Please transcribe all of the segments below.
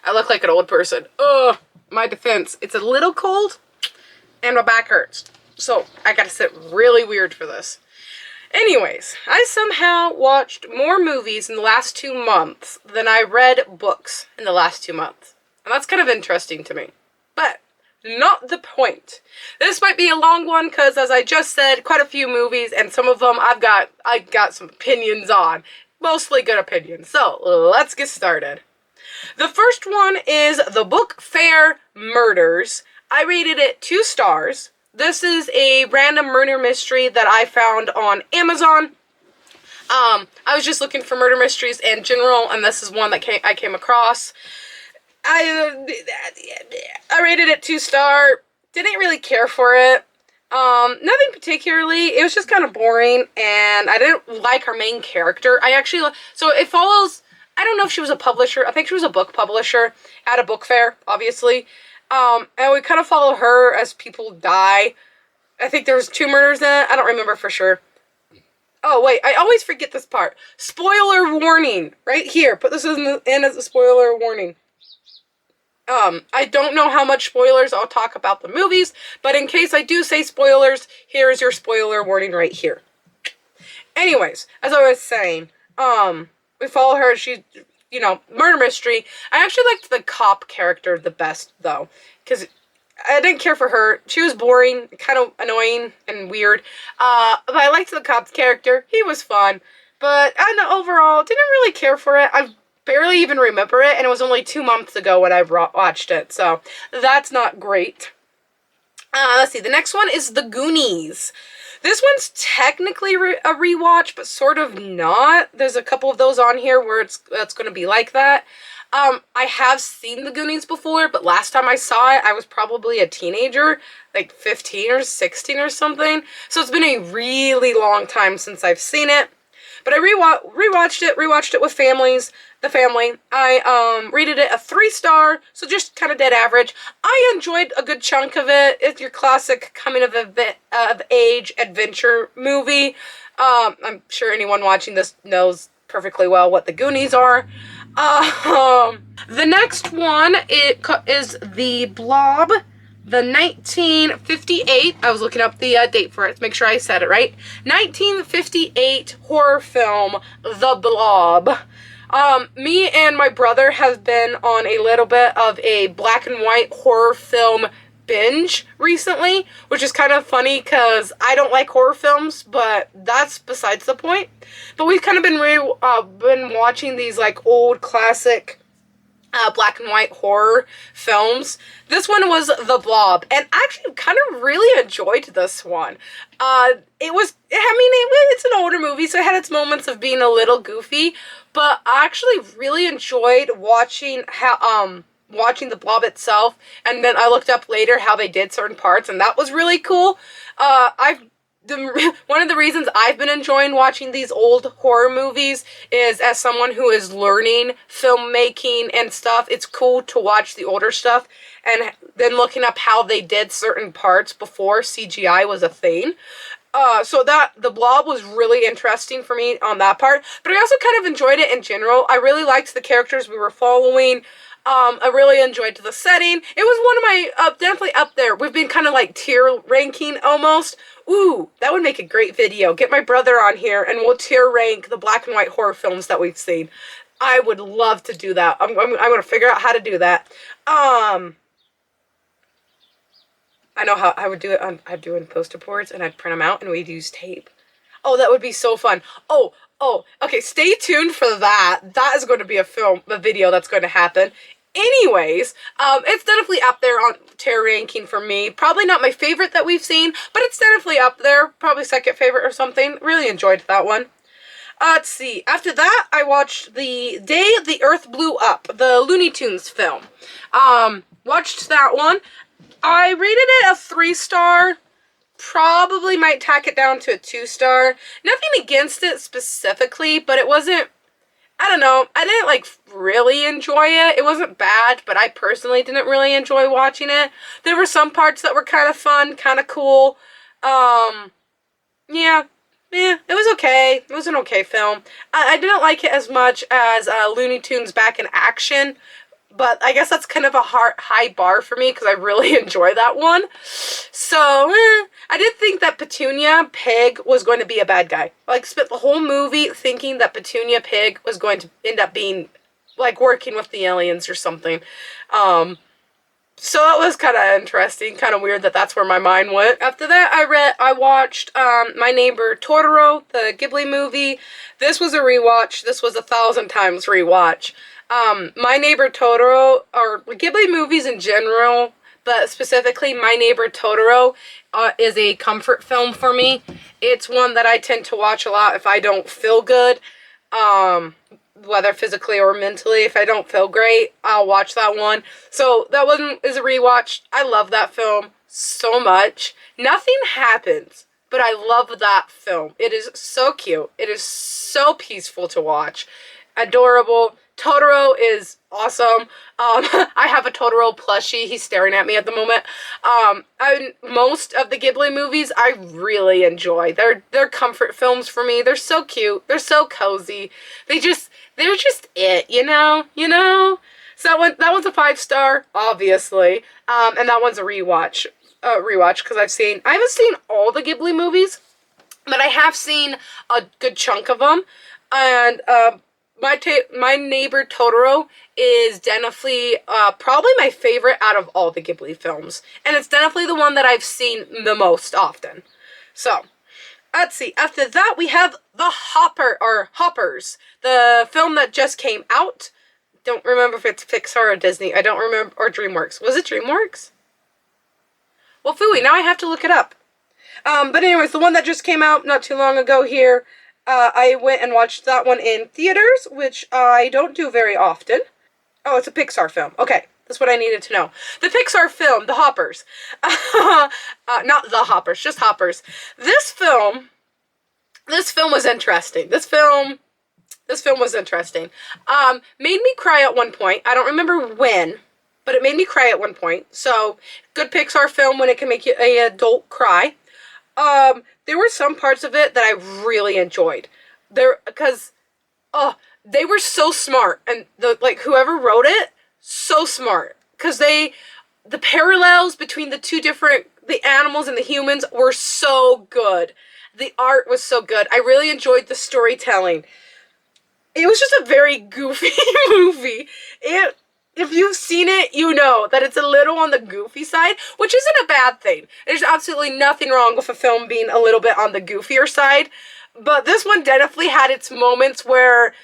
I look like an old person. Ugh, my defense. It's a little cold and my back hurts. So I gotta sit really weird for this. Anyways, I somehow watched more movies in the last 2 months than I read books in the last 2 months. And that's kind of interesting to me. But not the point. This might be a long one because, as I just said, quite a few movies, and some of them I got some opinions on. Mostly good opinions. So let's get started. The first one is The Book Fair Murders. I rated it 2 stars. This is a random murder mystery that I found on Amazon. I was just looking for murder mysteries in general, and this is one that I came across. I rated it 2 star. Didn't really care for it. Nothing particularly. It was just kind of boring, and I didn't like our main character. So it follows, I don't know if she was a publisher. I think she was a book publisher at a book fair, obviously. And we kind of follow her as people die. I think there was 2 murders in it. I don't remember for sure. Oh, wait, I always forget this part. Spoiler warning, right here. Put this in as a spoiler warning. I don't know how much spoilers I'll talk about the movies, but in case I do say spoilers, here is your spoiler warning right here. Anyways, as I was saying, we follow her. She's, murder mystery. I actually liked the cop character the best, though, because I didn't care for her. She was boring, kind of annoying and weird, but I liked the cop's character. He was fun, but overall, didn't really care for it. I barely even remember it, and it was only 2 months ago when I watched it, so that's not great. Let's see, the next one is The Goonies. This one's technically a rewatch, but sort of not. There's a couple of those on here where it's going to be like that. I have seen The Goonies before, but last time I saw it, I was probably a teenager, like 15 or 16 or something. So it's been a really long time since I've seen it. But I rewatched it with the family. I rated it a 3 star, so just kind of dead average. I enjoyed a good chunk of it. It's your classic coming of age adventure movie. I'm sure anyone watching this knows perfectly well what the Goonies are. The next one is The Blob. The 1958, I was looking up the date for it to make sure I said it right. 1958 horror film, The Blob. Me and my brother have been on a little bit of a black and white horror film binge recently, which is kind of funny because I don't like horror films, but that's besides the point. But we've kind of been watching these like old classic black and white horror films. This one was The Blob, and I actually kind of really enjoyed this one. It's an older movie, so it had its moments of being a little goofy, but I actually really enjoyed watching The Blob itself, and then I looked up later how they did certain parts, and that was really cool. One of the reasons I've been enjoying watching these old horror movies is as someone who is learning filmmaking and stuff, it's cool to watch the older stuff and then looking up how they did certain parts before CGI was a thing. So The Blob was really interesting for me on that part, but I also kind of enjoyed it in general. I really liked the characters we were following. I really enjoyed the setting. It was one of my, definitely up there. We've been kind of like tier ranking almost. Ooh, that would make a great video. Get my brother on here and we'll tier rank the black and white horror films that we've seen. I would love to do that. I'm going to figure out how to do that. I know how I would do it. I'd do it in poster boards and I'd print them out and we'd use tape. Oh, that would be so fun. Oh, okay, stay tuned for that. That is going to be a video that's going to happen. Anyways, it's definitely up there on tier ranking for me. Probably not my favorite that we've seen, but it's definitely up there. Probably second favorite or something. Really enjoyed that one. Let's see. After that, I watched The Day the Earth Blew Up, the Looney Tunes film. Watched that one. I rated it a 3 star. Probably might tack it down to a 2 star. Nothing against it specifically, but it wasn't, I don't know, I didn't like really enjoy it. It wasn't bad, but I personally didn't really enjoy watching it. There were some parts that were kind of fun, kind of cool. Yeah, it was okay. It was an okay film. I didn't like it as much as Looney Tunes Back in Action. but I guguess that's kind of a high bar for me because I really enjoy that one. So, I did think that Petunia Pig was going to be a bad guy. Like, spent the whole movie thinking that Petunia Pig was going to end up being, like, working with the aliens or something. So that was kind of interesting, kind of weird that that's where my mind went. After that, I watched My Neighbor Totoro, the Ghibli movie. This was a rewatch. This was 1,000 times rewatch. My Neighbor Totoro, or Ghibli movies in general, but specifically My Neighbor Totoro is a comfort film for me. It's one that I tend to watch a lot if I don't feel good. Whether physically or mentally. If I don't feel great, I'll watch that one. So that one is a rewatch. I love that film so much. Nothing happens, but I love that film. It is so cute. It is so peaceful to watch. Adorable. Totoro is awesome. I have a Totoro plushie. He's staring at me at the moment. Most of the Ghibli movies I really enjoy. They're comfort films for me. They're so cute. They're so cozy. They're just it, you know? So that one's a 5-star, obviously. And that one's a rewatch because I haven't seen all the Ghibli movies, but I have seen a good chunk of them. And My Neighbor Totoro is definitely probably my favorite out of all the Ghibli films. And it's definitely the one that I've seen the most often. So, let's see. After that, we have The Hoppers, the film that just came out. Don't remember if it's Pixar or Disney. I don't remember, or DreamWorks. Was it DreamWorks? Well, phooey, now I have to look it up. But anyways, the one that just came out not too long ago here. I went and watched that one in theaters, which I don't do very often. Oh, it's a Pixar film. Okay, that's what I needed to know. The Pixar film, The Hoppers. Not The Hoppers, just Hoppers. This film was interesting. This film was interesting. Made me cry at one point. I don't remember when, but it made me cry at one point. So, good Pixar film when it can make you an adult cry. There were some parts of it that I really enjoyed. Because they were so smart, and whoever wrote it, so smart. Because the parallels between the animals and the humans were so good. The art was so good. I really enjoyed the storytelling. It was just a very goofy movie. If you've seen it, you know that it's a little on the goofy side, which isn't a bad thing. There's absolutely nothing wrong with a film being a little bit on the goofier side, but this one definitely had its moments where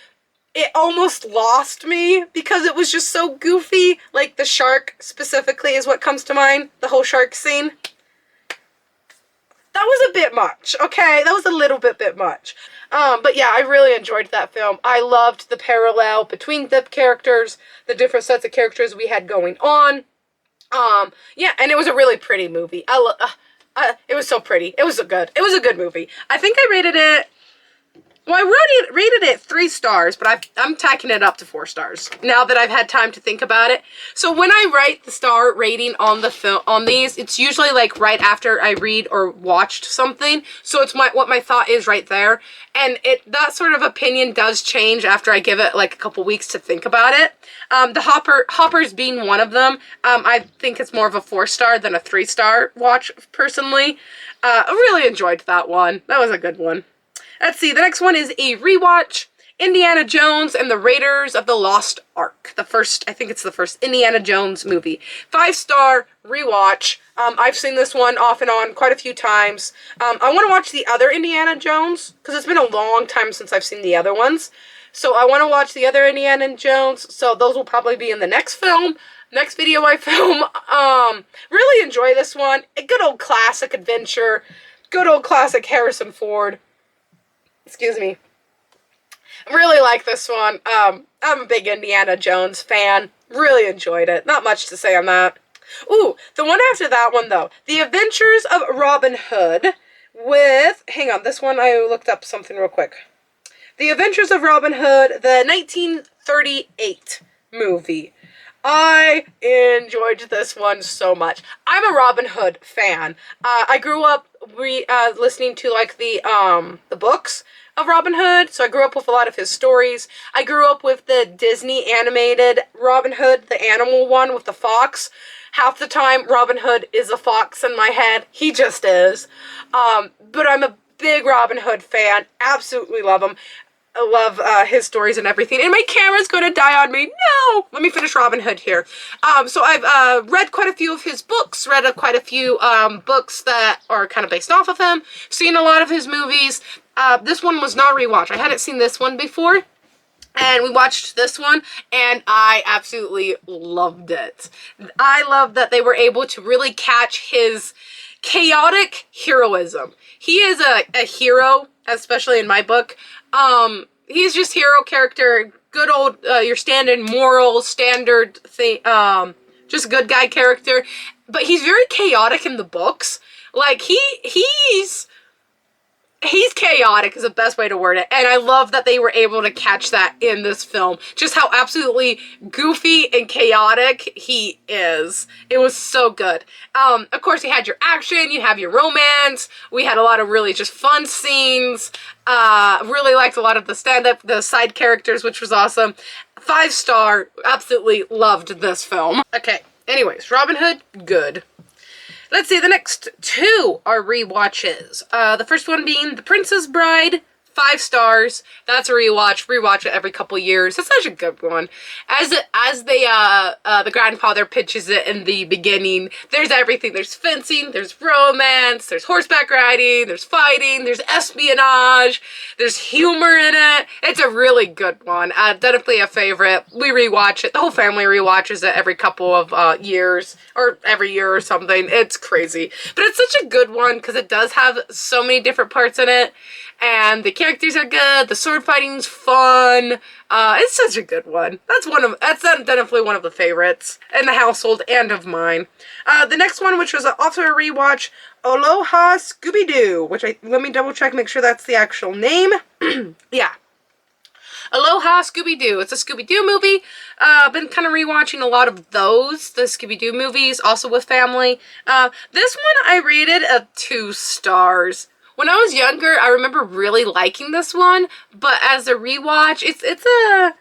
it almost lost me because it was just so goofy. Like the shark specifically is what comes to mind, the whole shark scene. That was a bit much, okay? That was a little bit much. But yeah, I really enjoyed that film. I loved the parallel between the characters, the different sets of characters we had going on. Yeah, and it was a really pretty movie. It was so pretty. It was a good movie. I think I rated it. Well, I rated it 3 stars, but I'm tacking it up to 4 stars now that I've had time to think about it. So when I write the star rating on the film, on these, it's usually like right after I read or watched something. So it's what my thought is right there, and that sort of opinion does change after I give it like a couple weeks to think about it. The Hoppers being one of them, I think it's more of a 4-star than a 3-star watch personally. I really enjoyed that one. That was a good one. Let's see, the next one is a rewatch. Indiana Jones and the Raiders of the Lost Ark. I think it's the first Indiana Jones movie. 5-star rewatch. I've seen this one off and on quite a few times. I want to watch the other Indiana Jones, because it's been a long time since I've seen the other ones. So I want to watch the other Indiana Jones, so those will probably be in the next video I film. Really enjoy this one. A good old classic adventure. Good old classic Harrison Ford. Excuse me. I really like this one. I'm a big Indiana Jones fan. Really enjoyed it. Not much to say on that. Ooh, the one after that one, though. The Adventures of Robin Hood with... Hang on, this one I looked up something real quick. The Adventures of Robin Hood, the 1938 movie. I enjoyed this one so much. I'm a Robin Hood fan. I grew up listening to like the books of Robin Hood, so I grew up with a lot of his stories. I grew up with the Disney animated Robin Hood, the animal one with the fox. Half the time, Robin Hood is a fox in my head. He just is. But I'm a big Robin Hood fan. Absolutely love him. I love his stories and everything. And my camera's going to die on me. No! Let me finish Robin Hood here. So I've read quite a few of his books, read quite a few books that are kind of based off of him, seen a lot of his movies. This one was not a rewatch. I hadn't seen this one before. And we watched this one, and I absolutely loved it. I love that they were able to really catch his chaotic heroism. He is a hero, especially in my book. He's just hero character, good old, your standard moral, standard thing, just good guy character. But he's very chaotic in the books. Like, he's chaotic is the best way to word it. And I love that they were able to catch that in this film. Just how absolutely goofy and chaotic he is. It was so good. Of course, you had your action, you have your romance. We had a lot of really just fun scenes. Really liked a lot of the stand-up, the side characters, which was awesome. 5-star, absolutely loved this film. Okay, anyways, Robin Hood, good. Let's see, the next two are rewatches. The first one being The Princess Bride, 5 stars. That's a rewatch. Rewatch it every couple years. That's such a good one. As the grandfather pitches it in the beginning, there's everything. There's fencing, there's romance, there's horseback riding, there's fighting, there's espionage, there's humor in it. It's a really good one. Definitely a favorite. We rewatch it. The whole family rewatches it every couple of years, or every year or something. It's crazy. But it's such a good one because it does have so many different parts in it. And the characters are good. The sword fighting's fun. It's such a good one. That's definitely one of the favorites in the household and of mine. The next one, which was also a rewatch, Aloha Scooby-Doo, let me double check, make sure that's the actual name. Yeah. Aloha Scooby-Doo. It's a Scooby-Doo movie. I've been kind of rewatching a lot of those, the Scooby-Doo movies, also with family. This one I rated a 2 stars. When I was younger, I remember really liking this one, but as a rewatch, it's a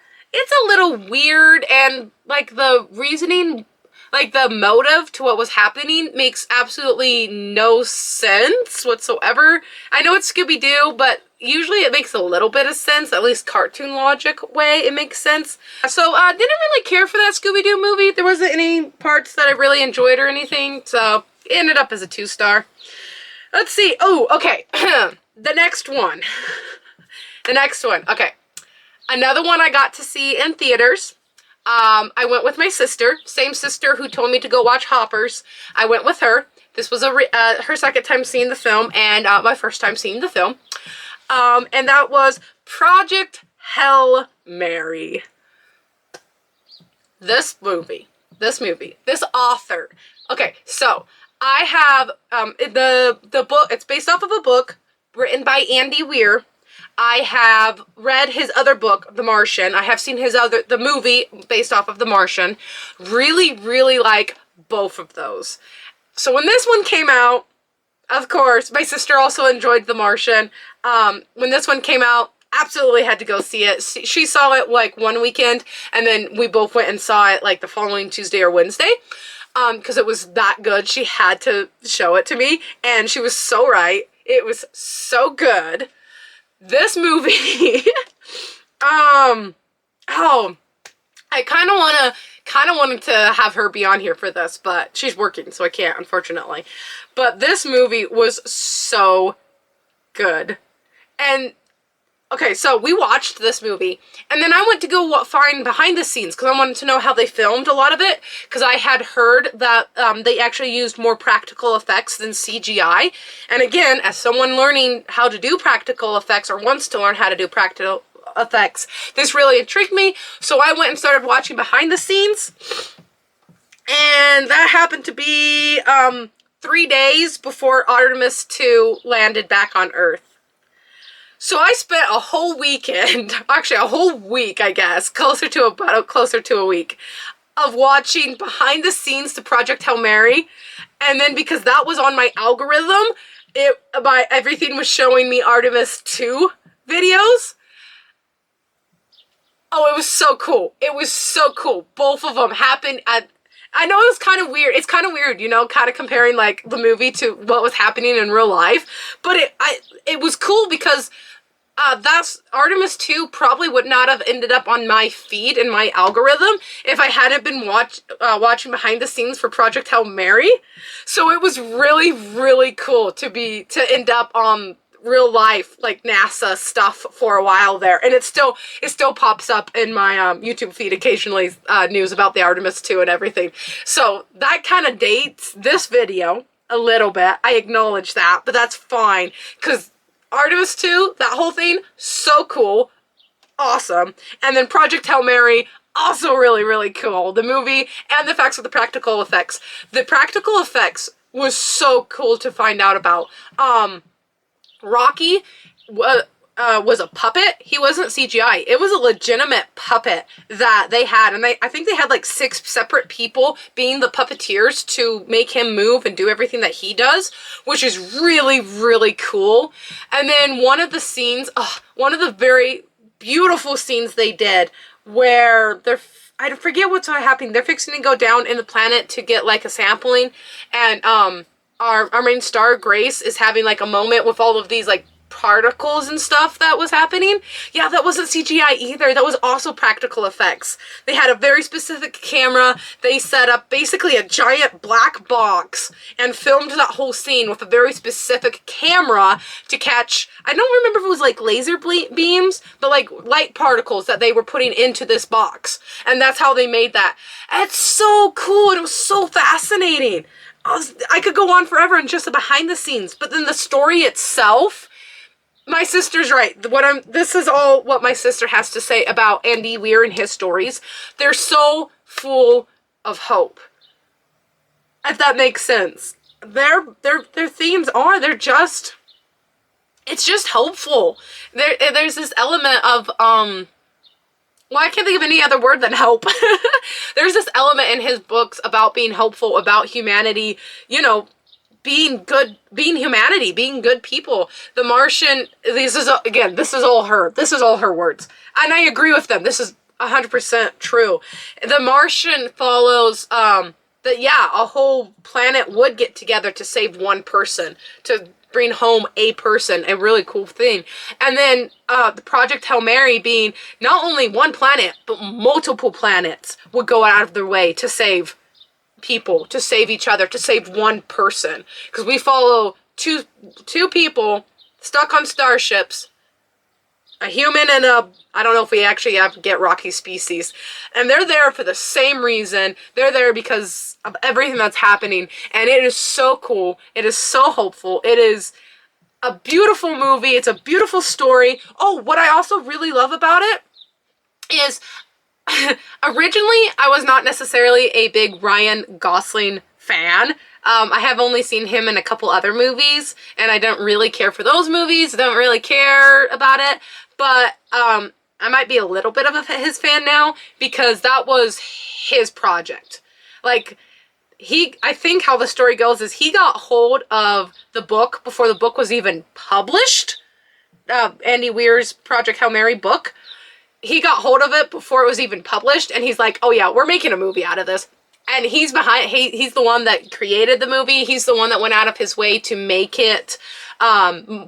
little weird, and like the reasoning, like the motive to what was happening makes absolutely no sense whatsoever. I know it's Scooby-Doo, but usually it makes a little bit of sense, at least cartoon logic way it makes sense. So I didn't really care for that Scooby-Doo movie. There wasn't any parts that I really enjoyed or anything, so it ended up as a 2 star. Let's see. Oh, okay. The next one. The next one. Okay. Another one I got to see in theaters. I went with my sister. Same sister who told me to go watch Hoppers. I went with her. This was her second time seeing the film and my first time seeing the film. And that was Project Hail Mary. This author. Okay, so I have the book. It's based off of a book written by Andy Weir. I have read his other book, The Martian. I have seen the movie based off of The Martian. Really, really like both of those. So when this one came out, of course, my sister also enjoyed The Martian. When this one came out, absolutely had to go see it. She saw it like one weekend, and then we both went and saw it like the following Tuesday or Wednesday. Because it was that good. She had to show it to me, and she was so right. It was so good. This movie, I kind of wanted to have her be on here for this, but she's working, so I can't, unfortunately. But this movie was so good. And okay, so we watched this movie, and then I went to go find behind the scenes, because I wanted to know how they filmed a lot of it, because I had heard that they actually used more practical effects than CGI. And again, as someone learning how to do practical effects, or wants to learn how to do practical effects, this really intrigued me, so I went and started watching behind the scenes, and that happened to be 3 days before Artemis 2 landed back on Earth. So I spent a whole weekend, actually a whole week, I guess, closer to a week, of watching behind the scenes to Project Hail Mary. And then because that was on my algorithm, everything was showing me Artemis 2 videos. Oh, it was so cool. It was so cool. Both of them happened at, I know it was kind of weird. It's kind of weird, you know, kind of comparing like the movie to what was happening in real life. But it was cool because that's Artemis 2 probably would not have ended up on my feed in my algorithm if I hadn't been watching behind the scenes for Project Hail Mary. So it was really, really cool to end up on real life, like NASA stuff for a while there. And it still pops up in my YouTube feed occasionally, news about the Artemis 2 and everything. So that kind of dates this video a little bit. I acknowledge that, but that's fine because Artemis 2, that whole thing, so cool, awesome. And then Project Hail Mary, also really, really cool. The movie and the facts of the practical effects. The practical effects was so cool to find out about. Rocky was a puppet. He wasn't CGI. It was a legitimate puppet that they had. And I think they had like 6 separate people being the puppeteers to make him move and do everything that he does, which is really, really cool. And then one of the scenes, one of the very beautiful scenes they did where I forget what's happening. They're fixing to go down in the planet to get like a sampling. And, our main star, Grace, is having like a moment with all of these like particles and stuff that was happening. Yeah, that wasn't CGI either. That was also practical effects. They had a very specific camera. They set up basically a giant black box and filmed that whole scene with a very specific camera to catch, I don't remember if it was like laser beams, but like light particles that they were putting into this box. And that's how they made that. And it's so cool. And it was so fascinating. I could go on forever and just the behind the scenes, but then the story itself, my sister's right. This is all what my sister has to say about Andy Weir and his stories. They're so full of hope. If that makes sense. Their themes are, it's just hopeful. There's this element of, well, I can't think of any other word than hope. There's this element in his books about being hopeful, about humanity, you know, being good, being humanity, being good people. The Martian, this is all her words. And I agree with them. This is 100% true. The Martian follows, that, yeah, a whole planet would get together to save one person, to bring home a person, a really cool thing. And then the Project Hail Mary being not only one planet, but multiple planets would go out of their way to save people, to save each other, to save one person. Because we follow two people stuck on starships, a human and I don't know if we actually have to get Rocky species. And they're there for the same reason. They're there because of everything that's happening. And it is so cool. It is so hopeful. It is a beautiful movie. It's a beautiful story. Oh, what I also really love about it is originally I was not necessarily a big Ryan Gosling fan. I have only seen him in a couple other movies, and I don't really care for those movies. I don't really care about it. But I might be a little bit of his fan now because that was his project. Like, I think how the story goes is he got hold of the book before the book was even published. Andy Weir's Project Hail Mary book. He got hold of it before it was even published, and he's like, oh yeah, we're making a movie out of this. And he's the one that created the movie. He's the one that went out of his way to make it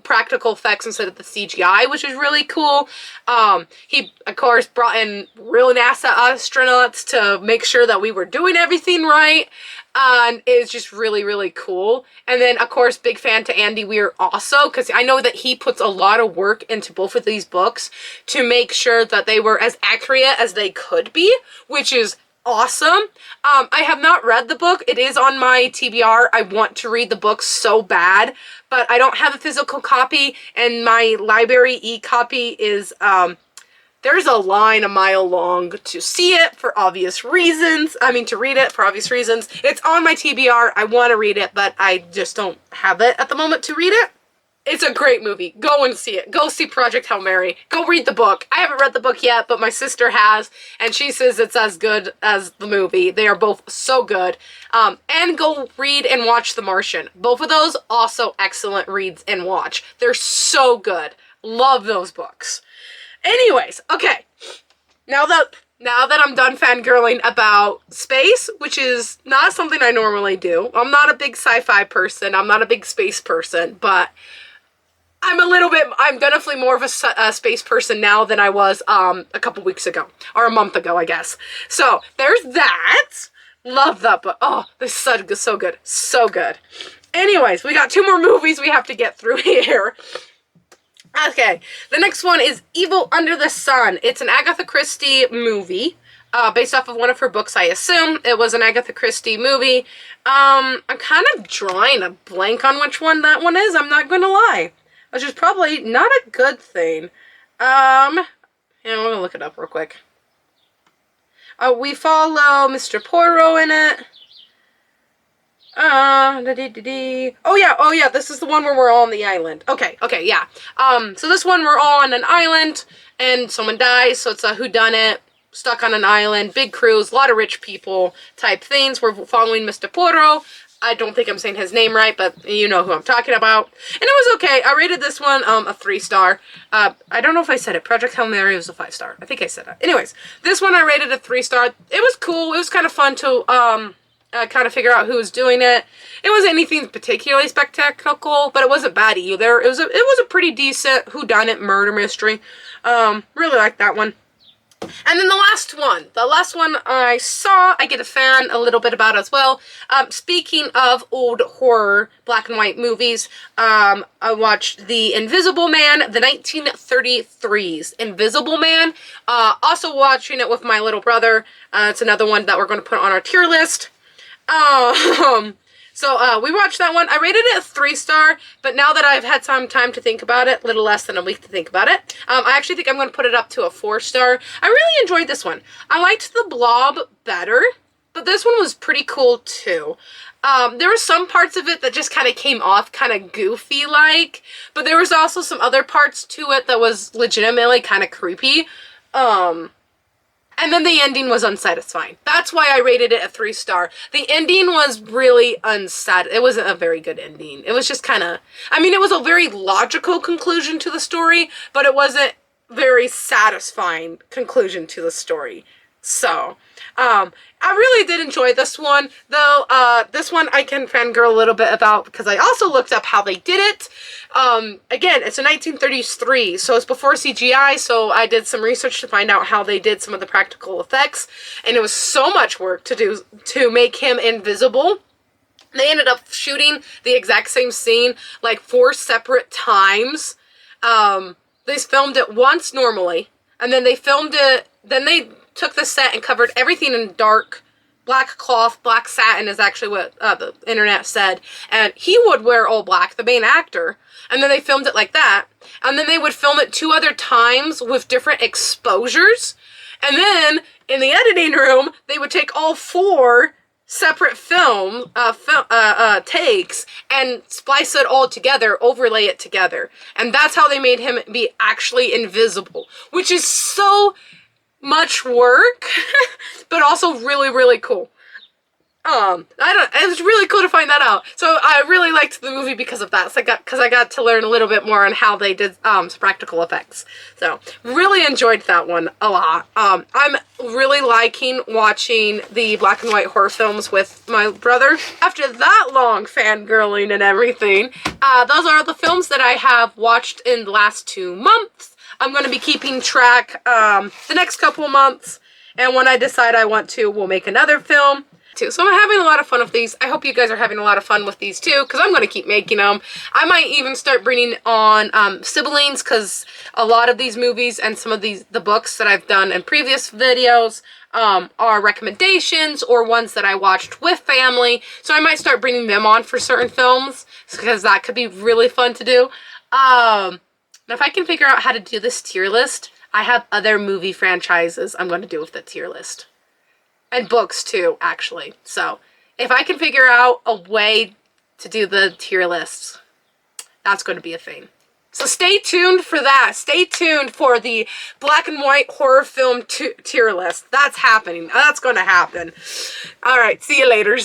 practical effects instead of the CGI, which is really cool. He, of course, brought in real NASA astronauts to make sure that we were doing everything right. And it's just really, really cool. And then, of course, big fan to Andy Weir also, because I know that he puts a lot of work into both of these books to make sure that they were as accurate as they could be, which is awesome. I have not read the book. It is on my TBR. I want to read the book so bad, but I don't have a physical copy, and my library e-copy is, there's a line a mile long to see it for obvious reasons. I mean, to read it for obvious reasons. It's on my TBR. I want to read it, but I just don't have it at the moment to read it. It's a great movie. Go and see it. Go see Project Hail Mary. Go read the book. I haven't read the book yet, but my sister has, and she says it's as good as the movie. They are both so good. And go read and watch The Martian. Both of those, also excellent reads and watch. They're so good. Love those books. Anyways, okay. Now that I'm done fangirling about space, which is not something I normally do. I'm not a big sci-fi person. I'm not a big space person, but I'm definitely more of a space person now than I was a couple weeks ago, or a month ago, I guess. So there's that. Love that book. Oh, this is so good. So good. Anyways, we got 2 more movies we have to get through here. Okay, the next one is Evil Under the Sun. It's an Agatha Christie movie, based off of one of her books, I assume. It was an Agatha Christie movie. I'm kind of drawing a blank on which one that one is, I'm not going to lie. Which is probably not a good thing. Yeah, I'm going to look it up real quick. We follow Mr. Poirot in it. Oh yeah, this is the one where we're all on the island. Okay, yeah. So this one we're all on an island, and someone dies, so it's a whodunit, stuck on an island, big cruise, a lot of rich people type things. We're following Mr. Poirot. I don't think I'm saying his name right, but you know who I'm talking about. And it was okay. I rated this one a 3-star. I don't know if I said it. Project Hail Mary was a 5-star. I think I said that. Anyways, this one I rated a 3-star. It was cool. It was kind of fun to kind of figure out who was doing it. It wasn't anything particularly spectacular, but it wasn't bad either. It was a pretty decent whodunit murder mystery. Really liked that one. And then the last one I saw, I get a fan a little bit about as well. Speaking of old horror, black and white movies, I watched The Invisible Man, the 1933's Invisible Man. Also watching it with my little brother. It's another one that we're going to put on our tier list. So we watched that one. I rated it a 3-star, but now that I've had some time to think about it, a little less than a week to think about it, I actually think I'm going to put it up to a 4-star. I really enjoyed this one. I liked the Blob better, but this one was pretty cool too. There were some parts of it that just kind of came off kind of goofy-like, but there was also some other parts to it that was legitimately kind of creepy. And then the ending was unsatisfying. That's why I rated it a 3-star. The ending was really it wasn't a very good ending. It was just kind of, it was a very logical conclusion to the story, but it wasn't very satisfying conclusion to the story. So, I really did enjoy this one, though. This one I can fangirl a little bit about because I also looked up how they did it. Again, it's a 1933, so it's before CGI, so I did some research to find out how they did some of the practical effects, and it was so much work to do to make him invisible. They ended up shooting the exact same scene like 4 separate times. They filmed it once normally, and then they took the set and covered everything in dark black cloth. Black satin is actually what the internet said. And he would wear all black, the main actor. And then they filmed it like that. And then they would film it 2 other times with different exposures. And then in the editing room, they would take all 4 separate takes and splice it all together, overlay it together. And that's how they made him be actually invisible, which is so much work, but also really, really cool. It was really cool to find that out. So I really liked the movie because of that. So I got to learn a little bit more on how they did some practical effects. So really enjoyed that one a lot. I'm really liking watching the black and white horror films with my brother. After that long fangirling and everything, those are the films that I have watched in the last 2 months. I'm going to be keeping track the next couple of months, and when I decide I want to, we'll make another film too. So I'm having a lot of fun with these. I hope you guys are having a lot of fun with these too, because I'm going to keep making them. I might even start bringing on siblings, because a lot of these movies and some of the books that I've done in previous videos are recommendations or ones that I watched with family. So I might start bringing them on for certain films, because that could be really fun to do. Now, if I can figure out how to do this tier list, I have other movie franchises I'm going to do with the tier list. And books, too, actually. So, if I can figure out a way to do the tier lists, that's going to be a thing. So, stay tuned for that. Stay tuned for the black and white horror film tier list. That's happening. That's going to happen. All right, see you later.